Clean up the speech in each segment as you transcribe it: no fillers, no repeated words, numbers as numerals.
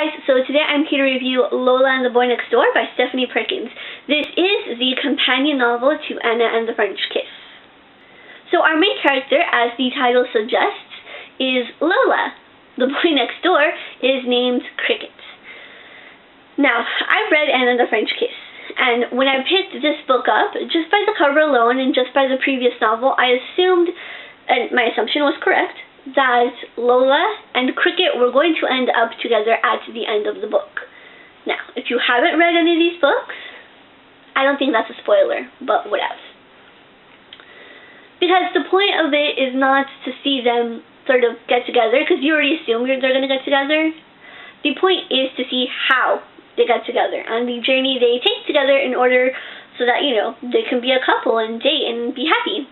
guys, so today I'm here to review Lola and the Boy Next Door by Stephanie Perkins. This is the companion novel to Anna and the French Kiss. So our main character, as the title suggests, is Lola. The boy next door is named Cricket. Now, I've read Anna and the French Kiss, and when I picked this book up, just by the cover alone and just by the previous novel, I assumed, and my assumption was correct, that Lola and Cricket were going to end up together at the end of the book. Now, if you haven't read any of these books, I don't think that's a spoiler, but what else? Because the point of it is not to see them sort of get together, because you already assume they're going to get together. The point is to see how they get together, and the journey they take together in order so that, you know, they can be a couple and date and be happy.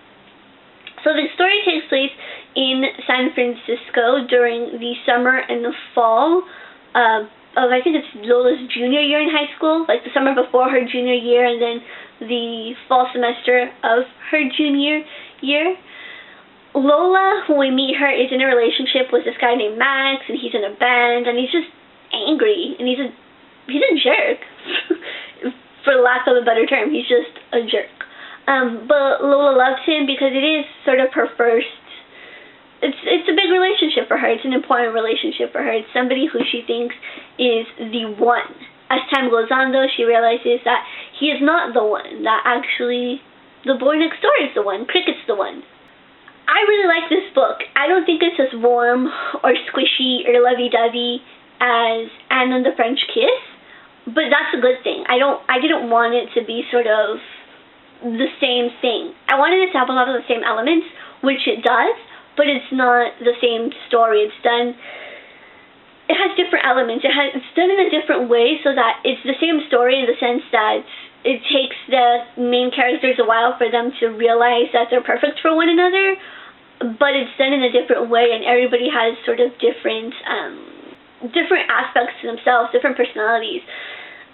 So the story takes place in San Francisco during the summer and the fall of, I think it's Lola's junior year in high school, like the summer before her junior year and then the fall semester of her junior year. Lola, when we meet her, is in a relationship with this guy named Max, and he's in a band, and he's just angry, and he's a jerk, for lack of a better term. He's just a jerk. But Lola loves him because it is sort of her first, it's a big relationship for her. It's an important relationship for her. It's somebody who she thinks is the one. As time goes on, though, she realizes that he is not the one, that actually the boy next door is the one, Cricket's the one. I really like this book. I don't think it's as warm or squishy or lovey-dovey as Anna and the French Kiss, but that's a good thing. I didn't want it to be sort of the same thing. I wanted it to have a lot of the same elements, which it does, but it's not the same story. It has different elements. It's done in a different way so that it's the same story in the sense that it takes the main characters a while for them to realize that they're perfect for one another, but it's done in a different way, and everybody has sort of different aspects to themselves, different personalities.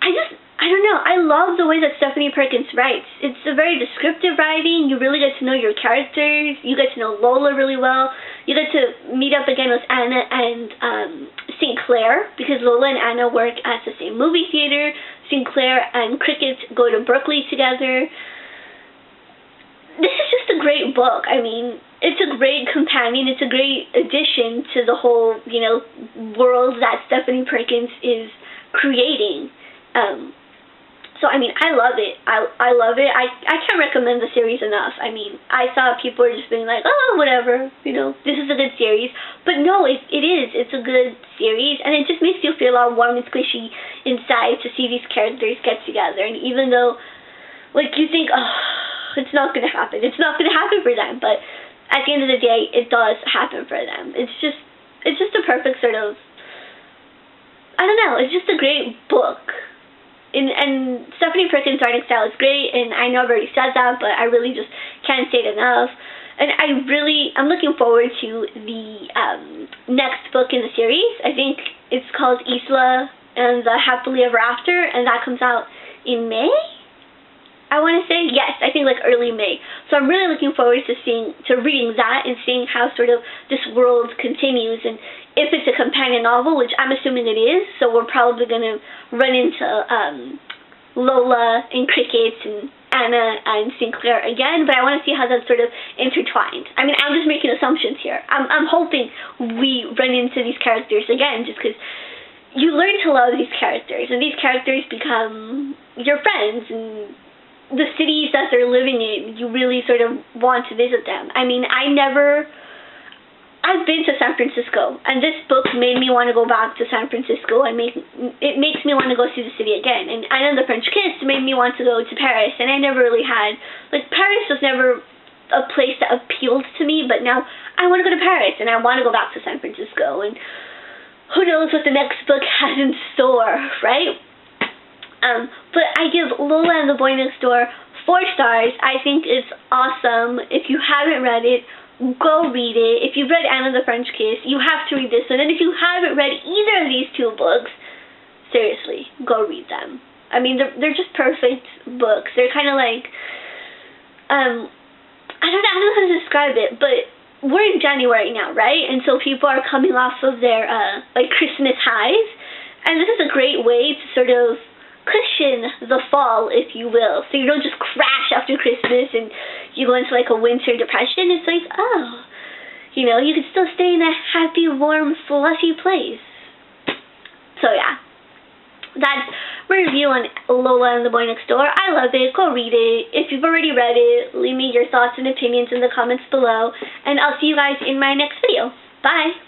I don't know, I love the way that Stephanie Perkins writes. It's a very descriptive writing. You really get to know your characters. You get to know Lola really well. You get to meet up again with Anna and Sinclair, because Lola and Anna work at the same movie theater. Sinclair and Cricket go to Berkeley together. This is just a great book. I mean, it's a great companion. It's a great addition to the whole, you know, world that Stephanie Perkins is creating. So, I mean, I love it. I love it. I can't recommend the series enough. I mean, I saw people just being like, oh, whatever, you know, this is a good series. But no, it is. It's a good series, and it just makes you feel all warm and squishy inside to see these characters get together. And even though, like, you think, oh, it's not going to happen. It's not going to happen for them. But at the end of the day, it does happen for them. It's just a perfect sort of, I don't know, it's just a great book. And Stephanie Perkins' writing style is great, and I know I've already said that, but I really just can't say it enough. And I'm looking forward to the next book in the series. I think it's called Isla and the Happily Ever After, and that comes out in May, I want to say. Yes, I think like early May. So I'm really looking forward to reading that and seeing how sort of this world continues, and if it's a companion novel, which I'm assuming it is, so we're probably going to run into Lola and Cricket and Anna and Sinclair again, but I want to see how that's sort of intertwined. I mean, I'm just making assumptions here. I'm hoping we run into these characters again, just because you learn to love these characters, and these characters become your friends, and the cities that they're living in, you really sort of want to visit them. I mean, I've been to San Francisco, and this book made me want to go back to San Francisco, and it makes me want to go see the city again. And Anna and the French Kiss made me want to go to Paris, and I never really had, like, Paris was never a place that appealed to me, but now I want to go to Paris, and I want to go back to San Francisco, and who knows what the next book has in store, right? But I give Lola and the Boy Next Door 4 stars. I think it's awesome. If you haven't read it, go read it. If you've read Anna and the French Kiss, you have to read this one. And if you haven't read either of these 2 books, seriously, go read them. I mean, they're just perfect books. They're kind of like, I don't know how to describe it, but we're in January now, right? And so people are coming off of their like Christmas highs, And this is a great way to sort of cushion the fall, if you will. So you don't just crash after Christmas and you go into like a winter depression. It's like, oh, you know, you can still stay in a happy, warm, fluffy place. So yeah, that's my review on Lola and the Boy Next Door. I love it. Go read it. If you've already read it, leave me your thoughts and opinions in the comments below. And I'll see you guys in my next video. Bye!